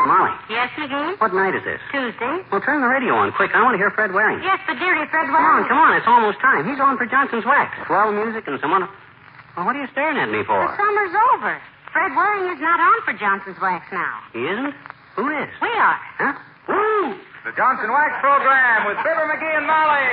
Molly. Yes, McGee? What night is this? Tuesday. Well, turn the radio on, quick. I want to hear Fred Waring. Yes, but dearie, Fred Come on. It's almost time. He's on for Johnson's Wax. Swell music and someone... Well, what are you staring at me for? The summer's over. Fred Waring is not on for Johnson's Wax now. He isn't? Who is? We are. Huh? Woo! The Johnson Wax program with Fibber McGee and Molly.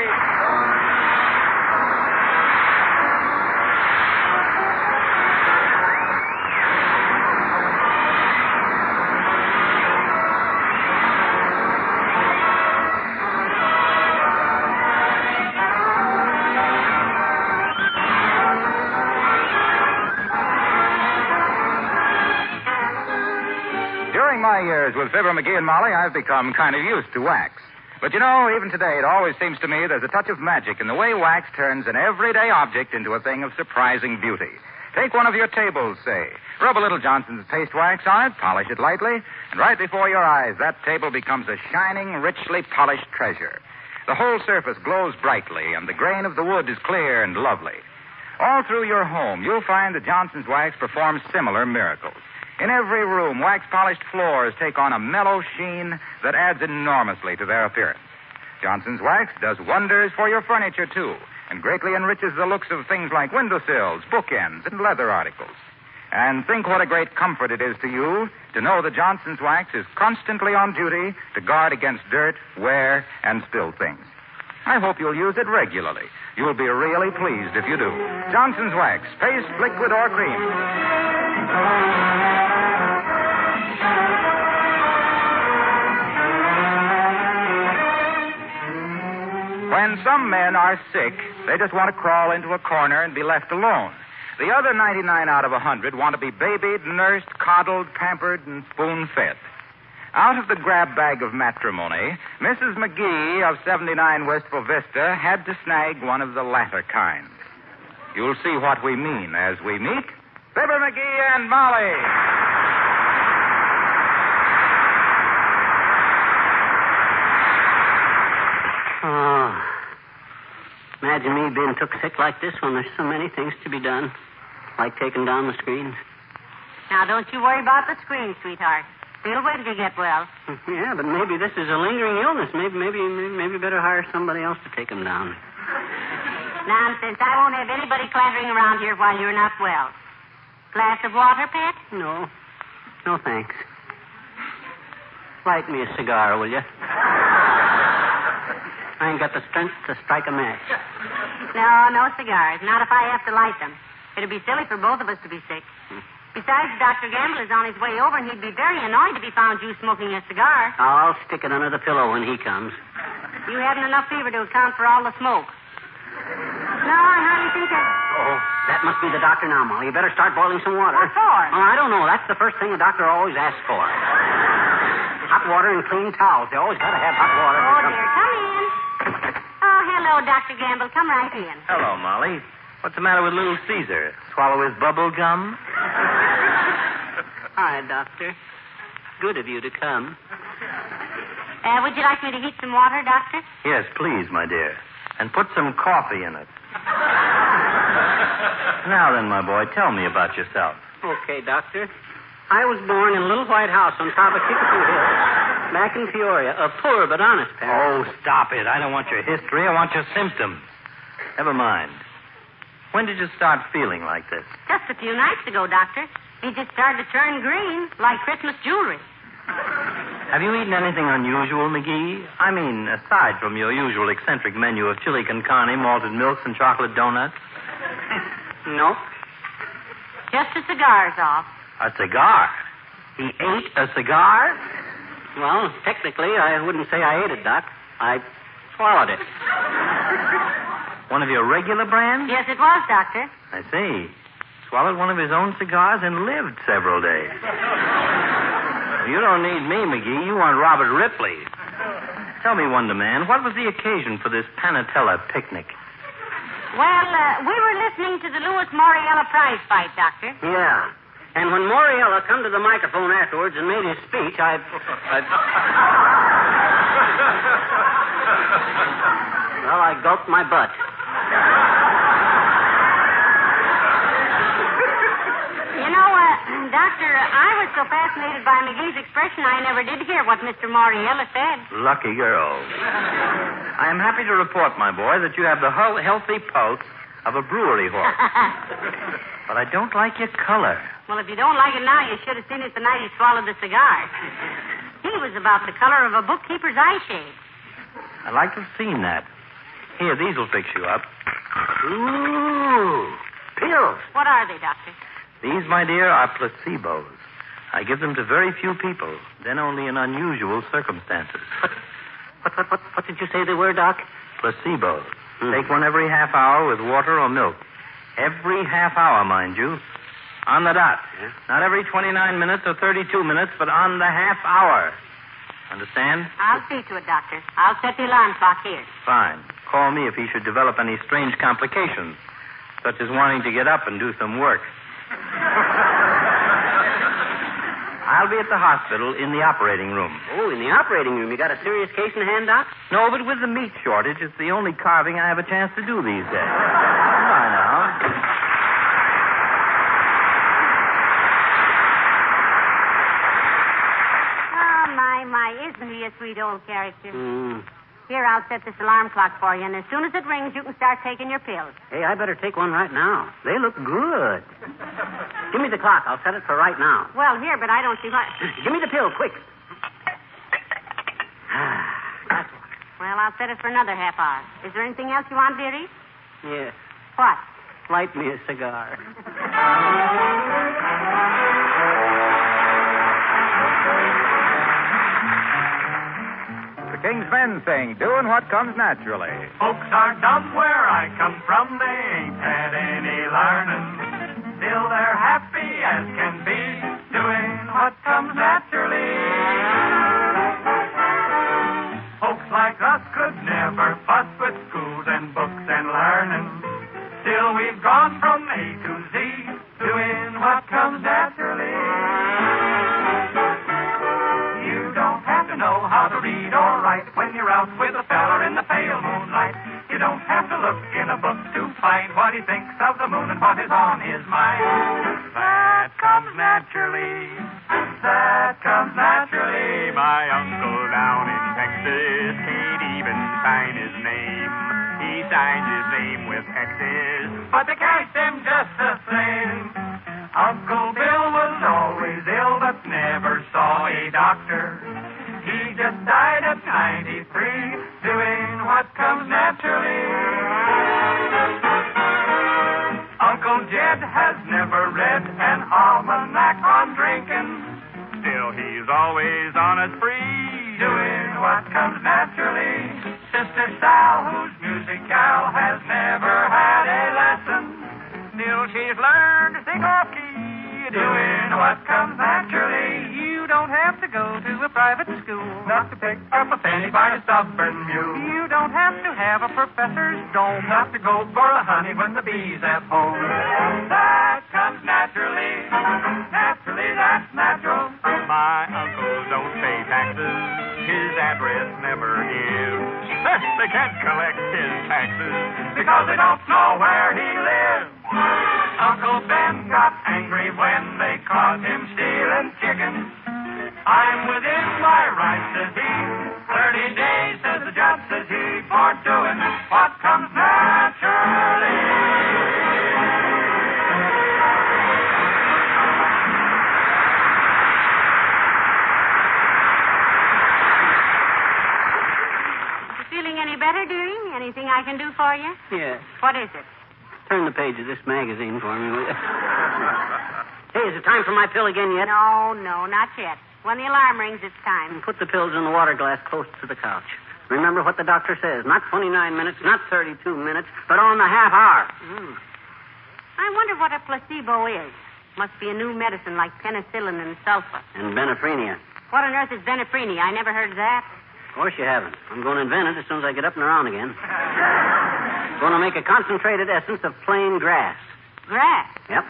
During my years with Fibber McGee and Molly, I've become kind of used to wax. But you know, even today, it always seems to me there's a touch of magic in the way wax turns an everyday object into a thing of surprising beauty. Take one of your tables, say. Rub a little Johnson's paste wax on it, polish it lightly, and right before your eyes, that table becomes a shining, richly polished treasure. The whole surface glows brightly, and the grain of the wood is clear and lovely. All through your home, you'll find that Johnson's Wax performs similar miracles. In every room, wax-polished floors take on a mellow sheen that adds enormously to their appearance. Johnson's Wax does wonders for your furniture, too, and greatly enriches the looks of things like windowsills, bookends, and leather articles. And think what a great comfort it is to you to know that Johnson's Wax is constantly on duty to guard against dirt, wear, and spilled things. I hope you'll use it regularly. You'll be really pleased if you do. Johnson's Wax, paste, liquid, or cream. When some men are sick, they just want to crawl into a corner and be left alone. The other 99 out of 100 want to be babied, nursed, coddled, pampered, and spoon-fed. Out of the grab bag of matrimony, Mrs. McGee of 79 Wistful Vista had to snag one of the latter kind. You'll see what we mean as we meet Fibber McGee and Molly. Oh. Imagine me being took sick like this when there's so many things to be done. Like taking down the screens. Now, don't you worry about the screen, sweetheart. We'll wait till you get well. Yeah, but maybe this is a lingering illness. Maybe better hire somebody else to take him down. Nonsense. I won't have anybody clattering around here while you're not well. Glass of water, Pet? No. No, thanks. Light me a cigar, will you? I ain't got the strength to strike a match. No cigars. Not if I have to light them. It'd be silly for both of us to be sick. Besides, Dr. Gamble is on his way over, and he'd be very annoyed to be found you smoking a cigar. I'll stick it under the pillow when he comes. You haven't enough fever to account for all the smoke. No, I hardly think that... Oh, that must be the doctor now, Molly. You better start boiling some water. What for? Oh, I don't know. That's the first thing a doctor always asks for. Hot water and clean towels. They always got to have hot water. Oh, dear. Come in. Oh, hello, Dr. Gamble. Come right in. Hello, Molly. What's the matter with little Caesar? Swallow his bubble gum? Hi, Doctor. Good of you to come. Would you like me to heat some water, Doctor? Yes, please, my dear. And put some coffee in it. Now then, my boy, tell me about yourself. Okay, Doctor. I was born in a little white house on top of Kickapoo Hill, back in Peoria. A poor but honest parent. Oh, stop it. I don't want your history. I want your symptoms. Never mind. When did you start feeling like this? Just a few nights ago, Doctor. He just started to turn green, like Christmas jewelry. Have you eaten anything unusual, McGee? I mean, aside from your usual eccentric menu of chili con carne, malted milks, and chocolate donuts? Nope. Just the cigars off. A cigar? He ate a cigar? Well, technically, I wouldn't say I ate it, Doc. I swallowed it. One of your regular brands? Yes, it was, Doctor. I see. Swallowed one of his own cigars and lived several days. You don't need me, McGee. You want Robert Ripley. Tell me, Wonder Man, what was the occasion for this Panatella picnic? Well, we were listening to the Louis Moriella prize fight, Doctor. Yeah. And when Moriella come to the microphone afterwards and made his speech, Well, I gulped my butt. You know, Doctor, I was so fascinated by McGee's expression, I never did hear what Mr. Moriella said. Lucky girl. I am happy to report, my boy, that you have the healthy pulse of a brewery horse. But I don't like your color. Well, if you don't like it now, you should have seen it the night he swallowed the cigar. He was about the color of a bookkeeper's eye shade. I'd like to have seen that. Here, these will fix you up. Ooh, pills. What are they, Doctor? These, my dear, are placebos. I give them to very few people, then only in unusual circumstances. What did you say they were, Doc? Placebos. Take one every half hour with water or milk. Every half hour, mind you. On the dot. Yeah. Not every 29 minutes or 32 minutes, but on the half hour. Understand? I'll see to it, Doctor. I'll set the alarm clock here. Fine. Call me if he should develop any strange complications, such as wanting to get up and do some work. I'll be at the hospital in the operating room. Oh, in the operating room. You got a serious case in hand, Doc? No, but with the meat shortage, it's the only carving I have a chance to do these days. Goodbye now. Oh, my, isn't he a sweet old character? Here, I'll set this alarm clock for you, and as soon as it rings, you can start taking your pills. Hey, I better take one right now. They look good. Give me the clock. I'll set it for right now. Well, here, but I don't see what... Give me the pill, quick. Well, I'll set it for another half hour. Is there anything else you want, dearie? Yes. What? Light me a cigar. The King's Men sing, doing what comes naturally. Folks are dumb where I come from. They ain't had any learning. Still they're happy as can be, doing what comes naturally. Folks like us could never fuss with schools and books and learning. Still we've gone from A to Z, doing what comes naturally. You don't have to know how to read or write when you're out with a feller in the pale moonlight. You don't have to look in a book to find what he thinks of the moon and what is on his mind. That comes naturally. That comes naturally. My uncle down in Texas can't even sign his name. He signs his name with X's, but they cash them just the same. Uncle Bill was always ill, but never saw a doctor. He just died at 93, doing what comes naturally. Uncle Jed has never read an almanac on drinking. Still, he's always on a spree, doing what comes naturally. Sister Sal, whose music gal has never had a lesson. Still, she's learned to sing off key, doing what comes naturally. You don't have to go to a private school not to pick up a penny by a stubborn mule. You don't have to have a professor's dome not to go for a honey when the bee's at home. That comes naturally. Naturally, that's natural. My uncle don't pay taxes. His address never gives. They can't collect his taxes because they don't know where he lives. Uncle Ben got angry when they caught him stealing chickens. I'm within my rights, says he. 30 days, says the judge, says he, for doing what comes naturally. You feeling any better, dearie? Anything I can do for you? Yes. What is it? Turn the page of this magazine for me, will you? Hey, is it time for my pill again yet? No, not yet. When the alarm rings, it's time. Put the pills in the water glass close to the couch. Remember what the doctor says. Not 29 minutes, not 32 minutes, but on the half hour. I wonder what a placebo is. Must be a new medicine like penicillin and sulfur. And benephrenia. What on earth is benephrenia? I never heard of that. Of course you haven't. I'm going to invent it as soon as I get up and around again. Going to make a concentrated essence of plain grass. Grass? Yep.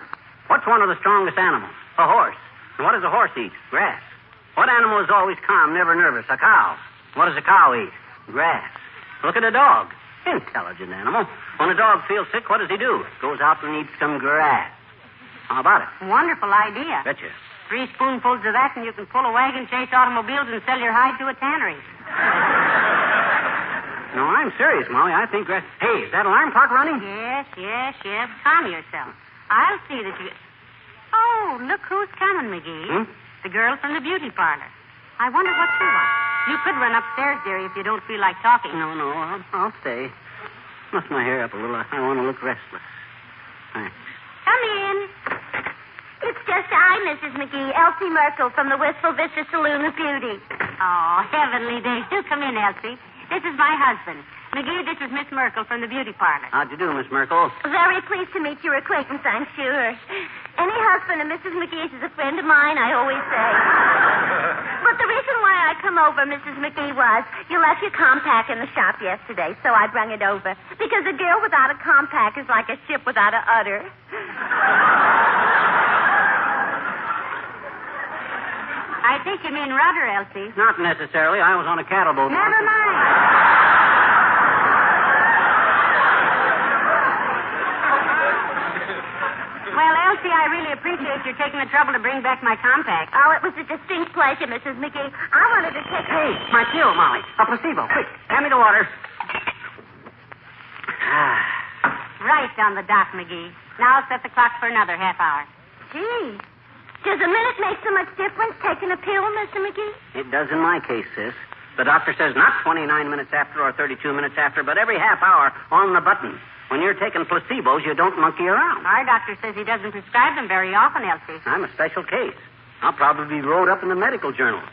What's one of the strongest animals? A horse. And what does a horse eat? Grass. What animal is always calm, never nervous? A cow. What does a cow eat? Grass. Look at a dog. Intelligent animal. When a dog feels sick, what does he do? Goes out and eats some grass. How about it? Wonderful idea. Betcha. 3 spoonfuls of that, and you can pull a wagon, chase automobiles, and sell your hide to a tannery. No, I'm serious, Molly. I think that... Hey, is that alarm clock running? Yes. Calm yourself. I'll see that you... Oh, look who's coming, McGee. The girl from the beauty parlor. I wonder what she wants. You could run upstairs, dearie, if you don't feel like talking. No, I'll stay. Muff my hair up a little. I want to look restless. Thanks. Come in. It's just I, Mrs. McGee, Elsie Merkel from the Wistful Vista Saloon of Beauty. Oh, heavenly days. Do come in, Elsie. This is my husband. McGee, this is Miss Merkel from the beauty parlor. How'd you do, Miss Merkel? Very pleased to meet your acquaintance, I'm sure. Any husband of Mrs. McGee's is a friend of mine, I always say. But the reason why I come over, Mrs. McGee, was you left your compact in the shop yesterday, so I brung it over. Because a girl without a compact is like a ship without a udder. I think you mean rudder, Elsie. Not necessarily. I was on a cattle boat. Never mind. Well, Elsie, I really appreciate your taking the trouble to bring back my compact. Oh, it was a distinct pleasure, Mrs. McGee. I wanted to take... Hey, my pill, Molly. A placebo. Quick, hand me the water. Right on the dot, McGee. Now set the clock for another half hour. Gee, does a minute make so much difference taking a pill, Mr. McGee? It does in my case, sis. The doctor says not 29 minutes after or 32 minutes after, but every half hour on the button. When you're taking placebos, you don't monkey around. Our doctor says he doesn't prescribe them very often, Elsie. I'm a special case. I'll probably be wrote up in the medical journals.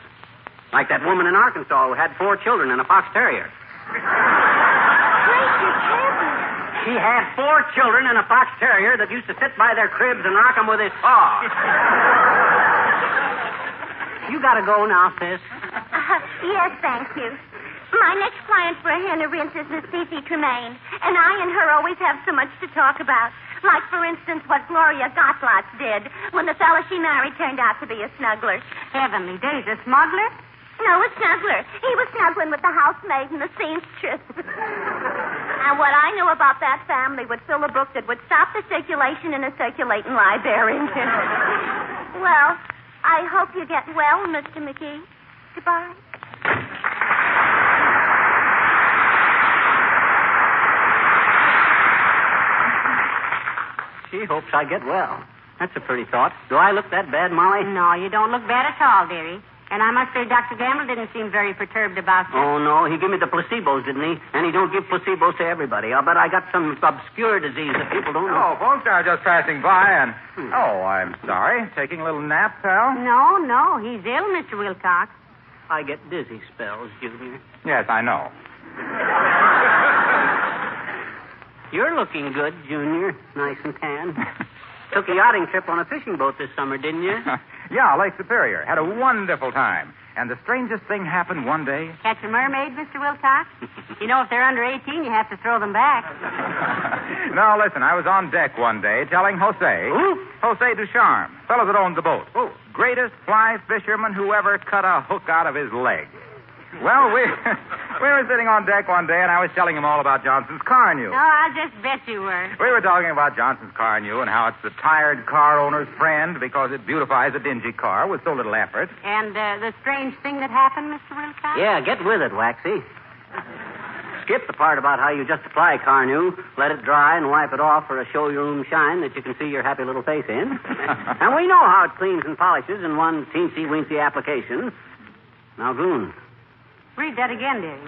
Like that woman in Arkansas who had 4 children and a fox terrier. Gracious heavens. She had 4 children and a fox terrier that used to sit by their cribs and rock them with his paw. You gotta go now, sis. Yes, thank you. My next client for a henna rinse is Miss Fifi Tremaine, and I and her always have so much to talk about. Like, for instance, what Gloria Gottlots did when the fella she married turned out to be a snuggler. Heavenly days, a smuggler? No, a snuggler. He was snuggling with the housemaid and the seamstress. And what I know about that family would fill a book that would stop the circulation in a circulating library. Well, I hope you get well, Mr. McGee. Goodbye. She hopes I get well. That's a pretty thought. Do I look that bad, Molly? No, you don't look bad at all, dearie. And I must say Dr. Gamble didn't seem very perturbed about you. Oh, no. He gave me the placebos, didn't he? And he don't give placebos to everybody. I'll bet I got some obscure disease that people don't know. Oh, folks, I was just passing by and... Oh, I'm sorry. Taking a little nap, pal? No. He's ill, Mr. Wilcox. I get dizzy spells, Junior. Yes, I know. You're looking good, Junior. Nice and tan. Took a yachting trip on a fishing boat this summer, didn't you? Yeah, Lake Superior. Had a wonderful time. And the strangest thing happened one day. Catch a mermaid, Mr. Wilcox? You know, if they're under 18, you have to throw them back. No, listen, I was on deck one day telling Jose... Who? Jose Ducharme, fellow that owned the boat. Oh, greatest fly fisherman who ever cut a hook out of his leg. Well, we were sitting on deck one day, and I was telling him all about Johnson's car new. Oh, I'll just bet you were. We were talking about Johnson's car new and how it's the tired car owner's friend because it beautifies a dingy car with so little effort. And the strange thing that happened, Mr. Wilcox? Yeah, get with it, Waxy. Skip the part about how you just apply car new, let it dry, and wipe it off for a showroom shine that you can see your happy little face in. And we know how it cleans and polishes in one teensy-weensy application. Now, Goon. Read that again, dearie.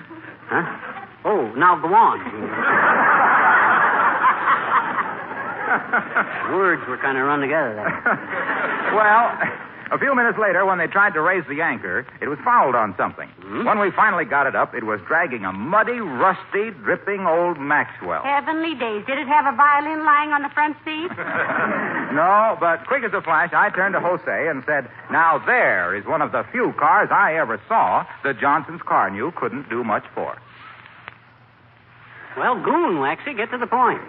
Huh? Oh, now go on. Words were kind of run together there. Well, a few minutes later, when they tried to raise the anchor, it was fouled on something. Hmm? When we finally got it up, it was dragging a muddy, rusty, dripping old Maxwell. Heavenly days. Did it have a violin lying on the front seat? No, but quick as a flash, I turned to Jose and said, now there is one of the few cars I ever saw that Johnson's car new couldn't do much for. Well, Goon, Waxy, get to the point.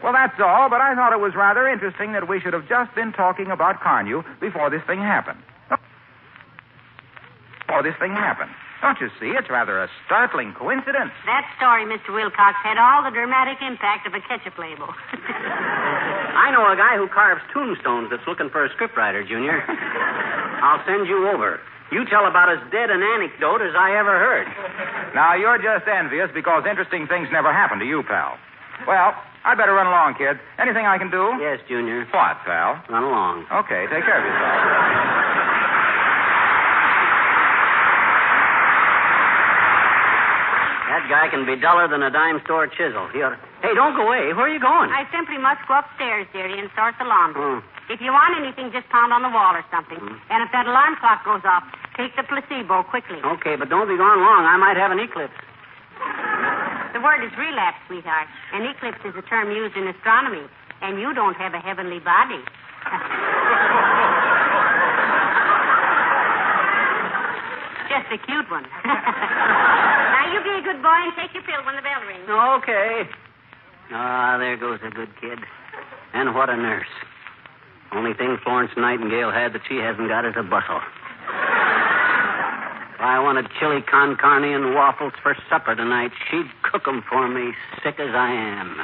Well, that's all, but I thought it was rather interesting that we should have just been talking about Carnew before this thing happened. Don't you see? It's rather a startling coincidence. That story, Mr. Wilcox, had all the dramatic impact of a ketchup label. I I know a guy who carves tombstones that's looking for a scriptwriter, Junior. I'll send you over. You tell about as dead an anecdote as I ever heard. Now, you're just envious because interesting things never happen to you, pal. Well, I'd better run along, kid. Anything I can do? Yes, Junior. What, pal? Run along. Okay, take care of yourself. That guy can be duller than a dime store chisel. Hey, don't go away. Where are you going? I simply must go upstairs, dearie, and sort the laundry. Hmm. If you want anything, just pound on the wall or something. And if that alarm clock goes off, take the placebo quickly. Okay, but don't be gone long. I might have an eclipse. The word is relapse, sweetheart. An eclipse is a term used in astronomy. And you don't have a heavenly body. Just a cute one. Now, you be a good boy and take your pill when the bell rings. Okay. Ah, there goes a good kid. And what a nurse. Only thing Florence Nightingale had that she hasn't got is a bustle. If I wanted chili con carne and waffles for supper tonight, she'd cook 'em for me, sick as I am.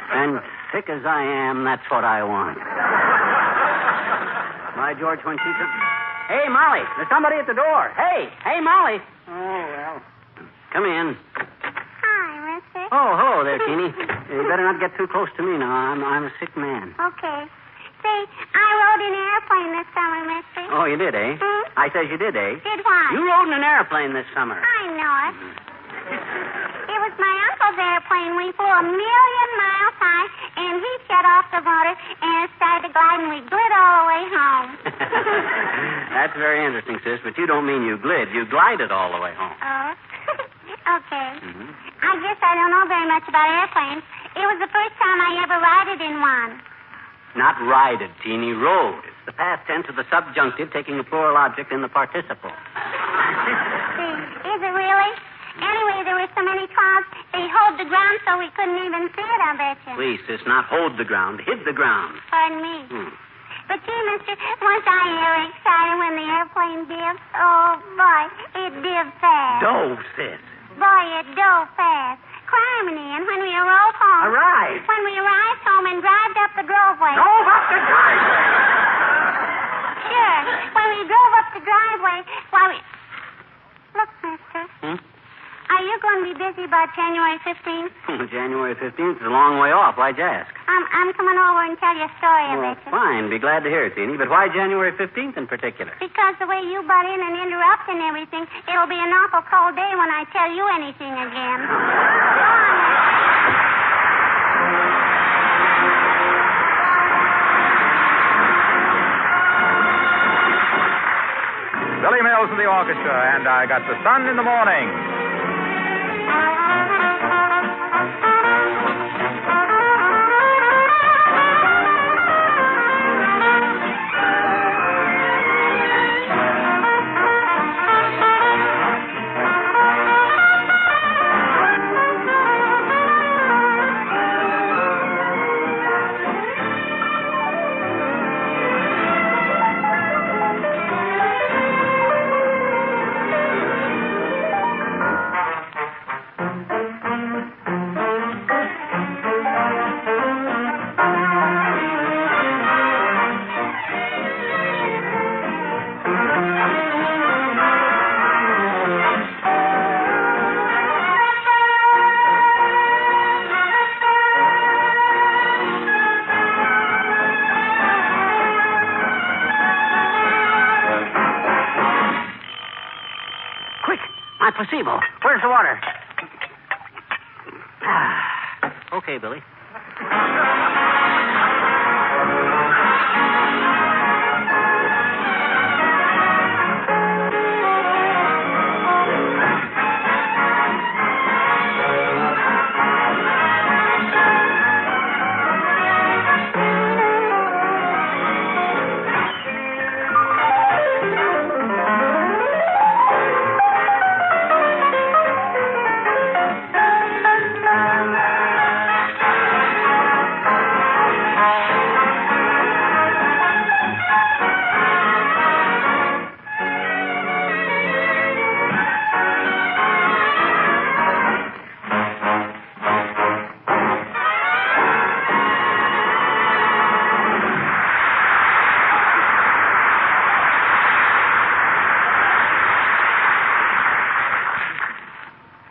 And sick as I am, that's what I want. By George, when she comes... Hey, Molly, there's somebody at the door. Hey, Molly. Oh, well. Come in. Hi, mister. Oh, hello there, Teeny. You better not get too close to me now. I'm a sick man. Okay. Say, I rode an airplane this summer, mister. Oh, you did, eh? Hmm? I says you did, eh? Did what? You rode in an airplane this summer. I know it. It was my uncle's airplane. We flew 1,000,000 miles high, and he shut off the motor and started to glide, and we glid all the way home. That's very interesting, sis, but you don't mean you glid. You glided all the way home. Oh, okay. I guess I don't know very much about airplanes. It was the first time I ever rided in one. Not rided, Teeny, rode. It's the past tense of the subjunctive taking a plural object in the participle. See, is it really? Anyway, there were so many clouds, they hold the ground so we couldn't even see it, I bet you. Please, sis, not hold the ground, hid the ground. Pardon me. But, gee, mister, was I ever excited when the airplane dived? Oh, boy, it dived fast. Dove, sis. Boy, it dove fast. Criminy, and when we arrived home... Arrived? When we arrived home and drove up the driveway... Drove up the driveway? Sure. When we drove up the driveway, why, we... Look, mister. Are you going to be busy by January 15th? January 15th is a long way off. Why'd you ask? I'm coming over and tell you a story, I bet you. Fine. Be glad to hear it, Teeny. But why January 15th in particular? Because the way you butt in and interrupt and everything, it'll be an awful cold day when I tell you anything again. Billy Mills in the orchestra, and I Got the Sun in the Morning. Placebo. Where's the water? Okay, Billy.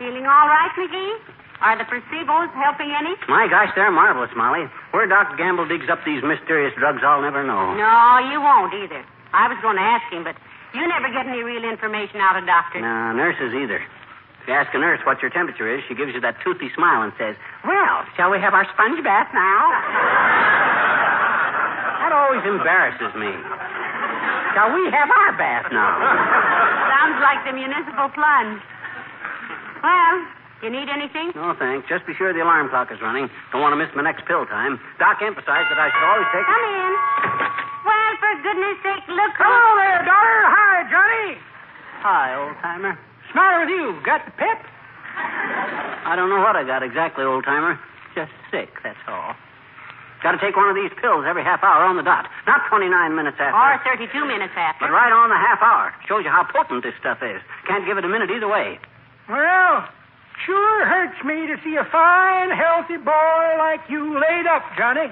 Feeling all right, McGee? Are the Placebos helping any? My gosh, they're marvelous, Molly. Where Dr. Gamble digs up these mysterious drugs, I'll never know. No, you won't either. I was going to ask him, but you never get any real information out of doctors. No, nurses either. If you ask a nurse what your temperature is, she gives you that toothy smile and says, "Well, shall we have our sponge bath now?" That always embarrasses me. Shall we have our bath now? Sounds like the municipal plunge. Well, you need anything? No, thanks. Just be sure the alarm clock is running. Don't want to miss my next pill time. Doc emphasized that I should always take... Come in. Well, for goodness sake, look... Hello there, daughter. Hi, Johnny. Hi, old-timer. What's the matter with you? Got the pip? I don't know what I got exactly, old-timer. Just sick, that's all. Got to take one of these pills every half hour on the dot. Not 29 minutes after. Or 32 minutes after. But right on the half hour. Shows you how potent this stuff is. Can't give it a minute either way. Well, sure hurts me to see a fine, healthy boy like you laid up, Johnny.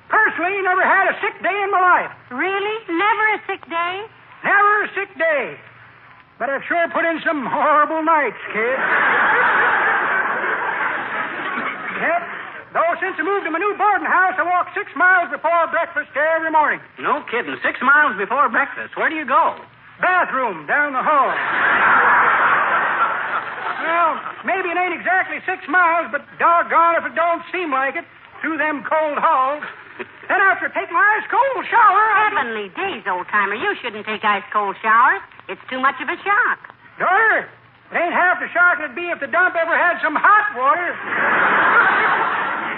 Personally, never had a sick day in my life. Really? Never a sick day? Never a sick day. But I've sure put in some horrible nights, kid. Yep. Though since I moved to my new boarding house, I walk 6 miles before breakfast every morning. No kidding. 6 miles before breakfast. Where do you go? Bathroom down the hall. Well, maybe it ain't exactly 6 miles, but doggone if it don't seem like it through them cold halls. Then after taking my ice-cold shower... Heavenly days, old-timer. You shouldn't take ice-cold showers. It's too much of a shock. Daughter, it ain't half the shock it'd be if the dump ever had some hot water.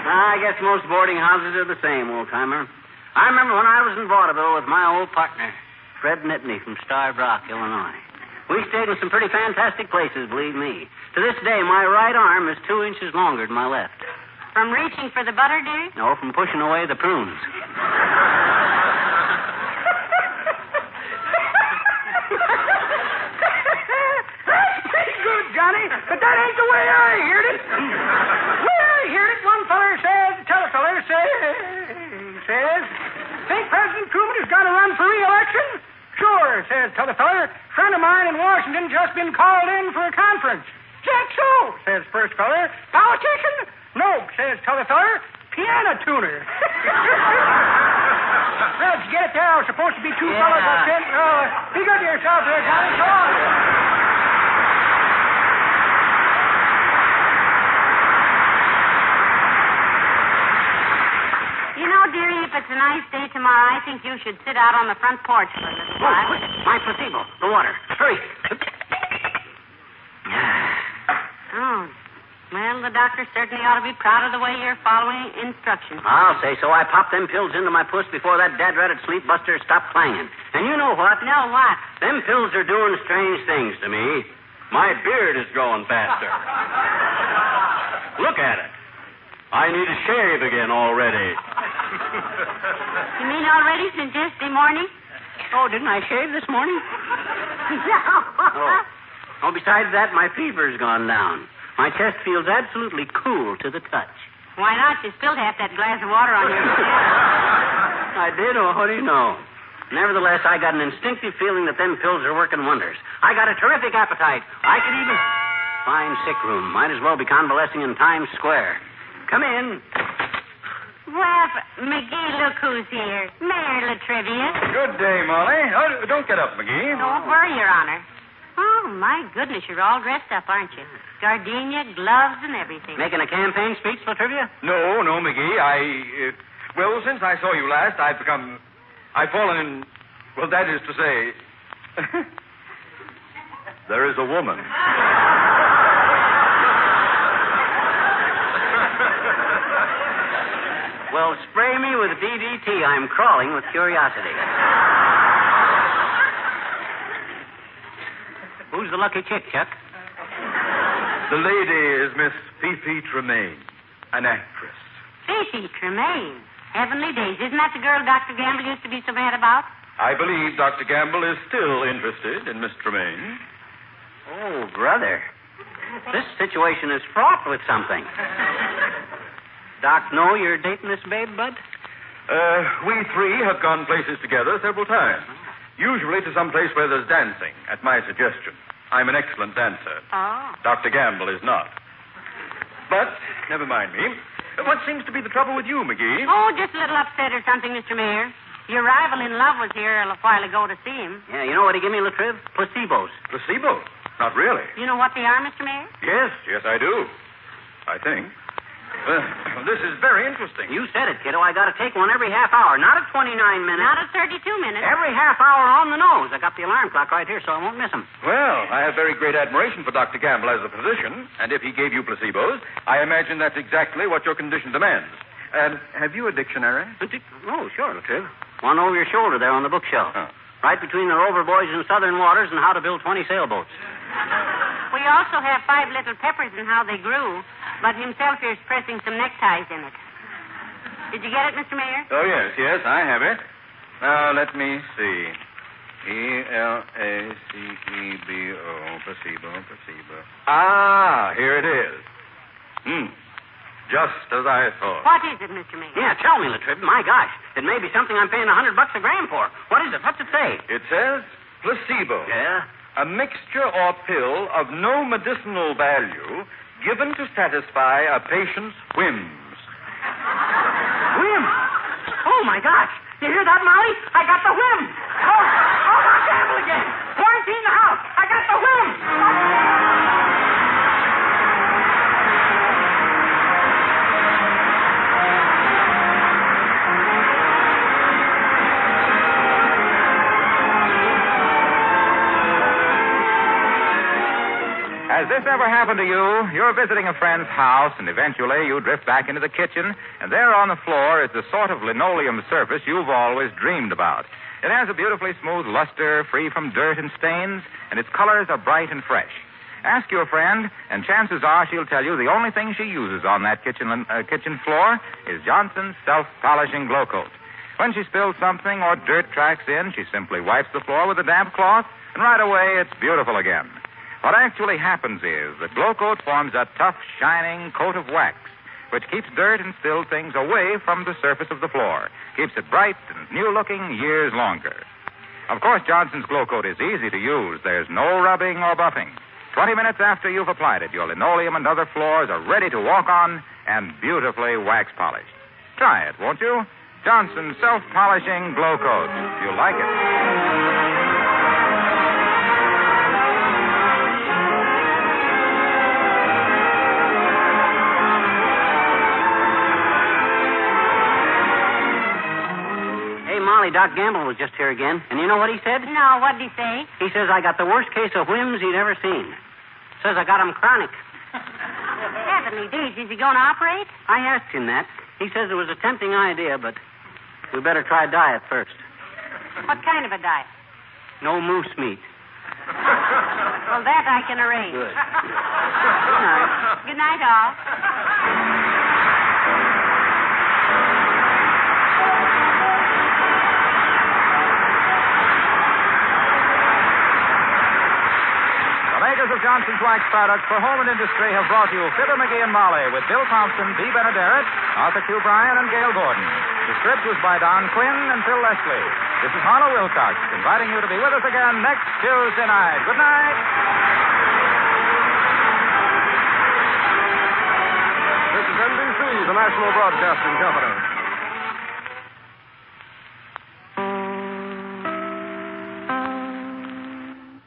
I guess most boarding houses are the same, old-timer. I remember when I was in vaudeville with my old partner, Fred Nittany from Starved Rock, Illinois. We stayed in some pretty fantastic places, believe me. To this day, my right arm is 2 inches longer than my left. From reaching for the butter, dear? No, from pushing away the prunes. That's pretty good, Johnny, but that ain't the way I heard it. The way I heard it, one feller says, telefeller says, think President Truman is going to run for re-election? Sure, says telefeller. Friend of mine in Washington just been called in for a conference. Jack so, says first feller. Politician? No, says telefeller. Piano tuner. Well, did you get it there? I was supposed to be 2 fellas up in. Be good to yourself there, Johnny. So long. You know, dearie, if it's a nice day tomorrow, I think you should sit out on the front porch for a little while. Quick, my placebo. The water. Hurry. Oh. Well, the doctor certainly ought to be proud of the way you're following instructions. I'll say so. I popped them pills into my puss before that dad-ratted sleep buster stopped clanging. And you know what? No, what? Them pills are doing strange things to me. My beard is growing faster. Look at it. I need a shave again already. You mean already since yesterday morning? Oh, didn't I shave this morning? No. Oh, besides that, my fever's gone down. My chest feels absolutely cool to the touch. Why not? You spilled half that glass of water on your chin. I did? Oh, what do you know? Nevertheless, I got an instinctive feeling that them pills are working wonders. I got a terrific appetite. I could even... Fine sick room. Might as well be convalescing in Times Square. Come in. Well, McGee, look who's here. Mayor Latrivia. Good day, Molly. Oh, don't get up, McGee. Don't worry, Your Honor. Oh, my goodness, you're all dressed up, aren't you? Gardenia, gloves, and everything. Making a campaign speech, Latrivia? No, McGee. Well, since I saw you last, I've fallen in... Well, that is to say... there is a woman. Well, spray me with DDT. I'm crawling with curiosity. Who's the lucky chick, Chuck? The lady is Miss Fifi Tremaine, an actress. Fifi Tremaine. Heavenly days. Isn't that the girl Dr. Gamble used to be so mad about? I believe Dr. Gamble is still interested in Miss Tremaine. Oh, brother. This situation is fraught with something. Doc know you're dating this babe, Bud? We 3 have gone places together several times. Usually to some place where there's dancing, at my suggestion. I'm an excellent dancer. Oh. Dr. Gamble is not. But, never mind me. What seems to be the trouble with you, McGee? Oh, just a little upset or something, Mr. Mayor. Your rival in love was here a while ago to see him. Yeah, you know what he gave me, Latriv? Placebos. Placebo? Not really. You know what they are, Mr. Mayor? Yes, I do. I think. This is very interesting. You said it, kiddo. I got to take one every half hour. Not at 29 minutes. Not at 32 minutes. Every half hour on the nose. I got the alarm clock right here, so I won't miss him. Well, I have very great admiration for Dr. Gamble as a physician, and if he gave you placebos, I imagine that's exactly what your condition demands. And have you a dictionary? Oh, sure, Latriv. One over your shoulder there on the bookshelf. Oh. Right between the Rover Boys in Southern Waters and How to Build 20 Sailboats. We also have 5 little peppers and how they grew, but himself here's pressing some neckties in it. Did you get it, Mr. Mayor? Oh, yes, I have it. Now, let me see. Placebo, placebo. Ah, here it is. Just as I thought. What is it, Mr. Mayor? Yeah, tell me, Latriv. My gosh, it may be something I'm paying $100 a gram for. What is it? What's it say? It says placebo. Yeah? A mixture or pill of no medicinal value given to satisfy a patient's whims. Whim? Oh, my gosh. You hear that, Molly? I got the whim. Oh, I'll gamble again. Quarantine the house. I got the whim. Has this ever happened to you? You're visiting a friend's house, and eventually you drift back into the kitchen, and there on the floor is the sort of linoleum surface you've always dreamed about. It has a beautifully smooth luster, free from dirt and stains, and its colors are bright and fresh. Ask your friend, and chances are she'll tell you the only thing she uses on that kitchen floor is Johnson's self-polishing glow coat. When she spills something or dirt tracks in, she simply wipes the floor with a damp cloth, and right away it's beautiful again. What actually happens is that Glow Coat forms a tough, shining coat of wax, which keeps dirt and still things away from the surface of the floor, keeps it bright and new-looking years longer. Of course, Johnson's Glow Coat is easy to use. There's no rubbing or buffing. 20 minutes after you've applied it, your linoleum and other floors are ready to walk on and beautifully wax-polished. Try it, won't you? Johnson's self-polishing Glow Coat. You'll like it. Doc Gamble was just here again, and you know what he said? No, what did he say? He says I got the worst case of whims he'd ever seen. Says I got 'em chronic. Heavenly days, is he going to operate? I asked him that. He says it was a tempting idea, but we better try diet first. What kind of a diet? No moose meat. Well, that I can arrange. Good. Good night. Good night, all. Of Johnson's Wax products for home and industry have brought you Fibber McGee and Molly with Bill Thompson, B. Benaderet, Arthur Q. Bryan, and Gail Gordon. The script was by Don Quinn and Phil Leslie. This is Harlow Wilcox inviting you to be with us again next Tuesday night. Good night. This is NBC, the National Broadcasting Company.